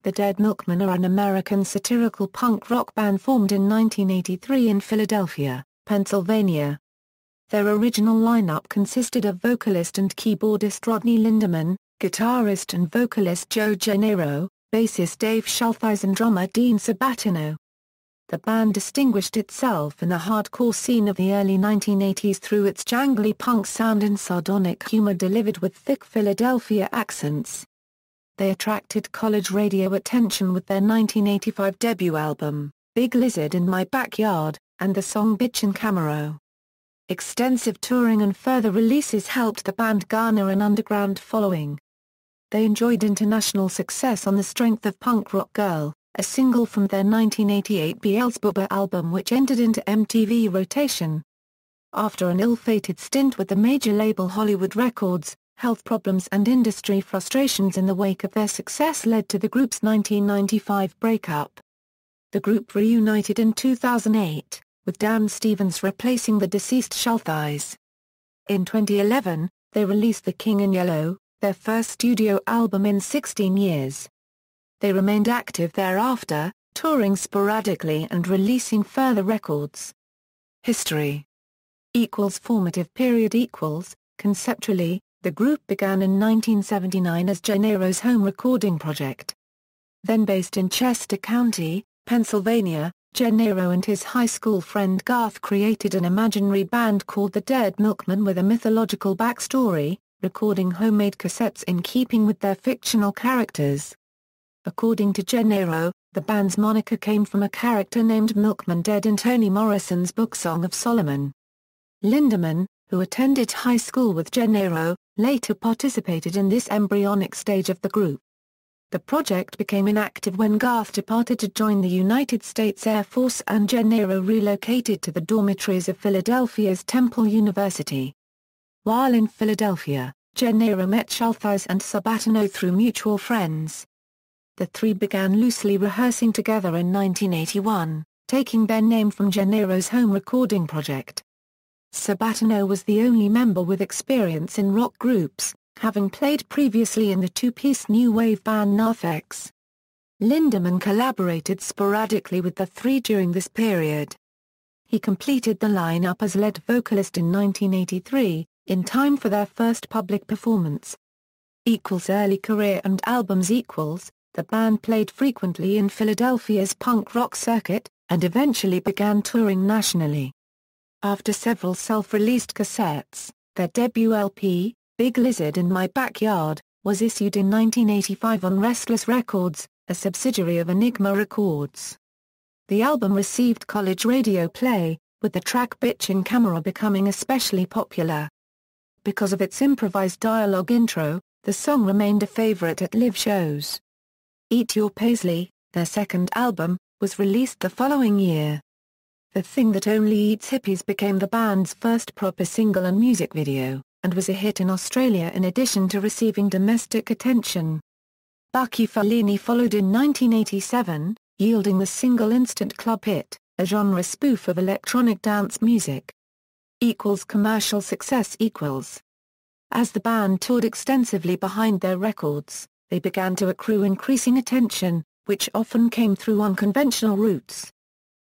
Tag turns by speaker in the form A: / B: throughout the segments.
A: The Dead Milkmen are an American satirical punk rock band formed in 1983 in Philadelphia, Pennsylvania. Their original lineup consisted of vocalist and keyboardist Rodney Linderman, guitarist and vocalist Joe Genaro, bassist Dave Schulthise and drummer Dean Sabatino. The band distinguished itself in the hardcore scene of the early 1980s through its jangly punk sound and sardonic humor delivered with thick Philadelphia accents. They attracted college radio attention with their 1985 debut album, Big Lizard in My Backyard, and the song Bitchin Camaro. Extensive touring and further releases helped the band garner an underground following. They enjoyed international success on the strength of Punk Rock Girl, a single from their 1988 Beelzebub album which entered into MTV rotation. After an ill-fated stint with the major label Hollywood Records, health problems and industry frustrations in the wake of their success led to the group's 1995 breakup. The group reunited in 2008, with Dan Stevens replacing the deceased Schulthise. In 2011, they released The King in Yellow, their first studio album in 16 years. They remained active thereafter, touring sporadically and releasing further records. History. Formative period. Conceptually, the group began in 1979 as Genaro's home recording project. Then based in Chester County, Pennsylvania, Genaro and his high school friend Garth created an imaginary band called the Dead Milkmen with a mythological backstory, recording homemade cassettes in keeping with their fictional characters. According to Genaro, the band's moniker came from a character named Milkman Dead in Toni Morrison's book Song of Solomon. Linderman, who attended high school with Genaro, later participated in this embryonic stage of the group. The project became inactive when Garth departed to join the United States Air Force and Genaro relocated to the dormitories of Philadelphia's Temple University. While in Philadelphia, Genaro met Schulthise and Sabatino through mutual friends. The three began loosely rehearsing together in 1981, taking their name from Genaro's home recording project. Sabatino was the only member with experience in rock groups, having played previously in the two-piece new wave band Narthex. Linderman collaborated sporadically with the three during this period. He completed the lineup as lead vocalist in 1983, in time for their first public performance. Early career and albums. The band played frequently in Philadelphia's punk rock circuit, and eventually began touring nationally. After several self-released cassettes, their debut LP, Big Lizard in My Backyard, was issued in 1985 on Restless Records, a subsidiary of Enigma Records. The album received college radio play, with the track Bitchin Camaro becoming especially popular. Because of its improvised dialogue intro, the song remained a favorite at live shows. Eat Your Paisley, their second album, was released the following year. The Thing That Only Eats Hippies became the band's first proper single and music video, and was a hit in Australia in addition to receiving domestic attention. Bucky Fellini followed in 1987, yielding the single Instant Club Hit, a genre spoof of electronic dance music. Commercial success. As the band toured extensively behind their records, they began to accrue increasing attention, which often came through unconventional routes.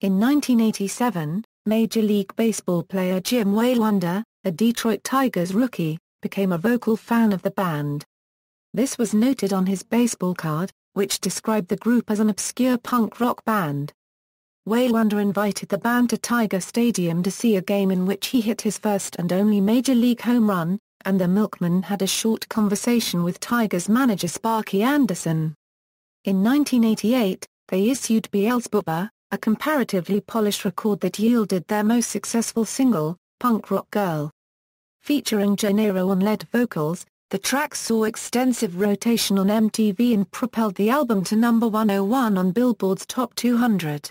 A: In 1987, Major League Baseball player Jim Waylander, a Detroit Tigers rookie, became a vocal fan of the band. This was noted on his baseball card, which described the group as an obscure punk rock band. Waylander invited the band to Tiger Stadium to see a game in which he hit his first and only major league home run, and the Milkmen had a short conversation with Tigers manager Sparky Anderson. In 1988, they issued Beelzebub, a comparatively polished record that yielded their most successful single, Punk Rock Girl. Featuring Genaro on lead vocals, the track saw extensive rotation on MTV and propelled the album to number 101 on Billboard's Top 200.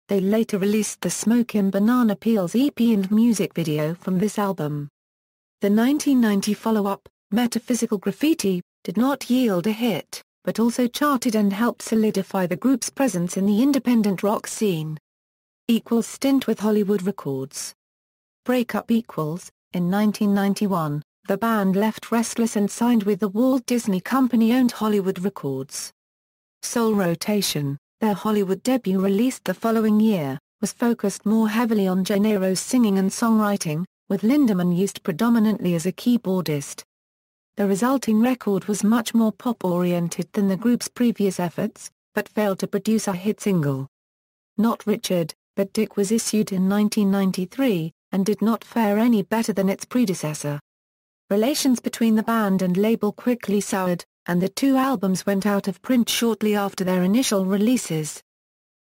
A: They later released the Smokin' Banana Peels EP and music video from this album. The 1990 follow-up, Metaphysical Graffiti, did not yield a hit, but also charted and helped solidify the group's presence in the independent rock scene. Stint with Hollywood Records. Breakup. In 1991, the band left Restless and signed with the Walt Disney Company-owned Hollywood Records. Soul Rotation, their Hollywood debut released the following year, was focused more heavily on Genaro's singing and songwriting, with Linderman used predominantly as a keyboardist. The resulting record was much more pop-oriented than the group's previous efforts, but failed to produce a hit single. Not Richard, but Dick was issued in 1993, and did not fare any better than its predecessor. Relations between the band and label quickly soured, and the two albums went out of print shortly after their initial releases.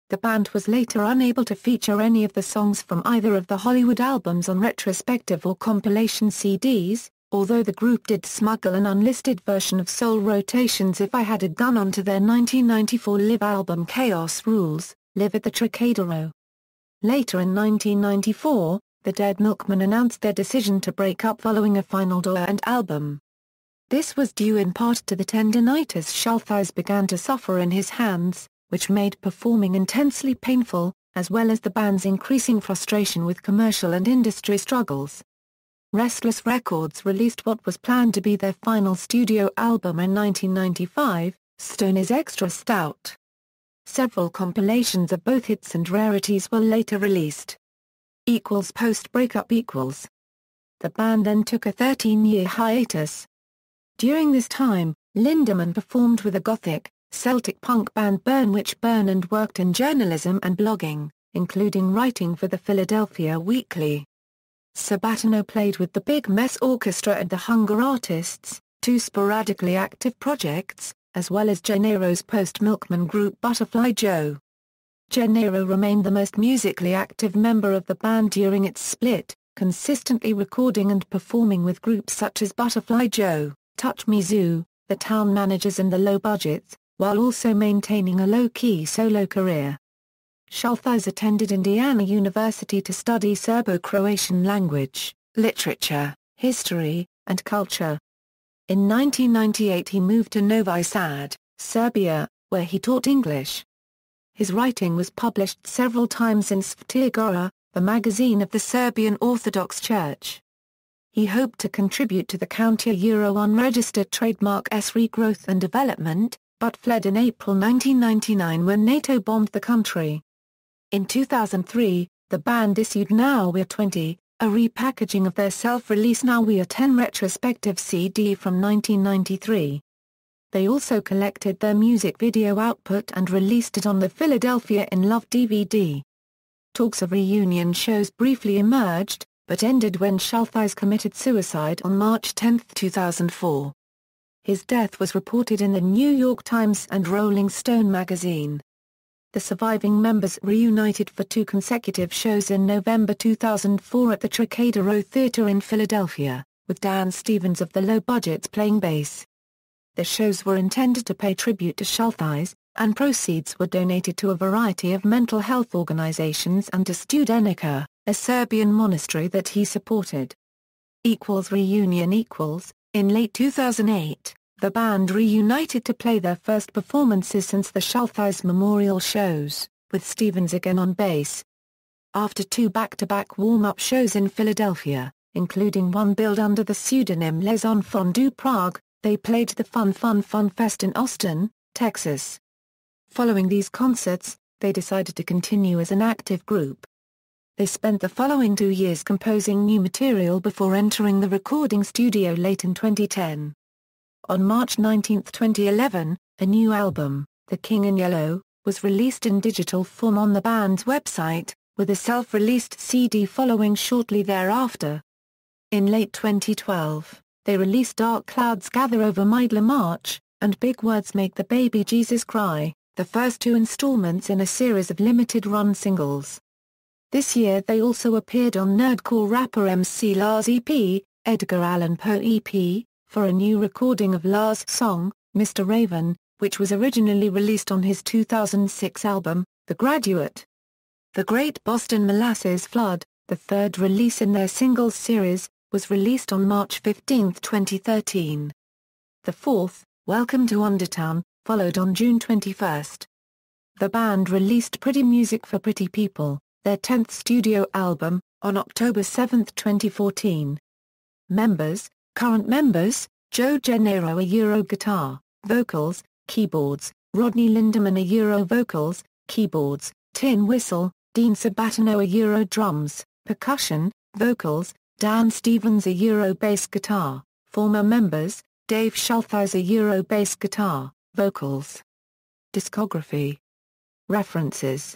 A: The band was later unable to feature any of the songs from either of the Hollywood albums on retrospective or compilation CDs, although the group did smuggle an unlisted version of Soul Rotation's If I Had a Gun onto their 1994 live album Chaos Rules, Live at the Trocadero. Later in 1994, the Dead Milkmen announced their decision to break up following a final tour and album. This was due in part to the tendinitis Schulthise began to suffer in his hands, which made performing intensely painful, as well as the band's increasing frustration with commercial and industry struggles. Restless Records released what was planned to be their final studio album in 1995, Stone is Extra Stout. Several compilations of both hits and rarities were later released. Post-breakup. The band then took a 13-year hiatus. During this time, Linderman performed with the gothic, Celtic punk band Burn Witch Burn and worked in journalism and blogging, including writing for the Philadelphia Weekly. Sabatino played with the Big Mess Orchestra and the Hunger Artists, two sporadically active projects, as well as Genaro's post-Milkman group Butterfly Joe. Genaro remained the most musically active member of the band during its split, consistently recording and performing with groups such as Butterfly Joe, Touch Me Zoo, The Town Managers and The Low Budgets, while also maintaining a low-key solo career. Schulthise attended Indiana University to study Serbo-Croatian language, literature, history, and culture. In 1998 he moved to Novi Sad, Serbia, where he taught English. His writing was published several times in Sveta Gora, the magazine of the Serbian Orthodox Church. He hoped to contribute to the counter-Euro unregistered trademark's regrowth and development, but fled in April 1999 when NATO bombed the country. In 2003, the band issued Now We're 20, a repackaging of their self-release Now We Are 10 retrospective CD from 1993. They also collected their music video output and released it on the Philadelphia in Love DVD. Talks of reunion shows briefly emerged, but ended when Schulthise committed suicide on March 10, 2004. His death was reported in the New York Times and Rolling Stone magazine. The surviving members reunited for two consecutive shows in November 2004 at the Trocadero Theatre in Philadelphia, with Dan Stevens of the Low Budgets playing bass. The shows were intended to pay tribute to Schulthise, and proceeds were donated to a variety of mental health organizations and to Studenica, a Serbian monastery that he supported. Reunion. In late 2008, the band reunited to play their first performances since the Schulthise memorial shows, with Stevens again on bass. After two back-to-back warm-up shows in Philadelphia, including one billed under the pseudonym Les Enfants du Prague, they played the Fun Fest in Austin, Texas. Following these concerts, they decided to continue as an active group. They spent the following 2 years composing new material before entering the recording studio late in 2010. On March 19, 2011, a new album, The King in Yellow, was released in digital form on the band's website, with a self-released CD following shortly thereafter. In late 2012, they released Dark Clouds Gather Over Middlemarch, and Big Words Make the Baby Jesus Cry, the first two installments in a series of limited-run singles. This year they also appeared on nerdcore rapper MC Lars' EP, Edgar Allan Poe EP, for a new recording of Lars' song, Mr. Raven, which was originally released on his 2006 album, The Graduate. The Great Boston Molasses Flood, the third release in their singles series, was released on March 15, 2013. The fourth, Welcome to Undertown, followed on June 21. The band released Pretty Music for Pretty People, their 10th studio album, on October 7, 2014. Current members, Joe Genaro guitar, vocals, keyboards, Rodney Linderman vocals, keyboards, tin whistle, Dean Sabatino drums, percussion, vocals, Dan Stevens bass guitar, former members, Dave Schulthise bass guitar, vocals. Discography. References.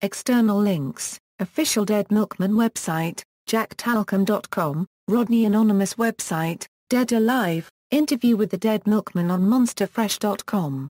A: External links, official Dead Milkmen website, jacktalcum.com, Rodney Anonymous website, Dead Alive, interview with the Dead Milkmen on monsterfresh.com.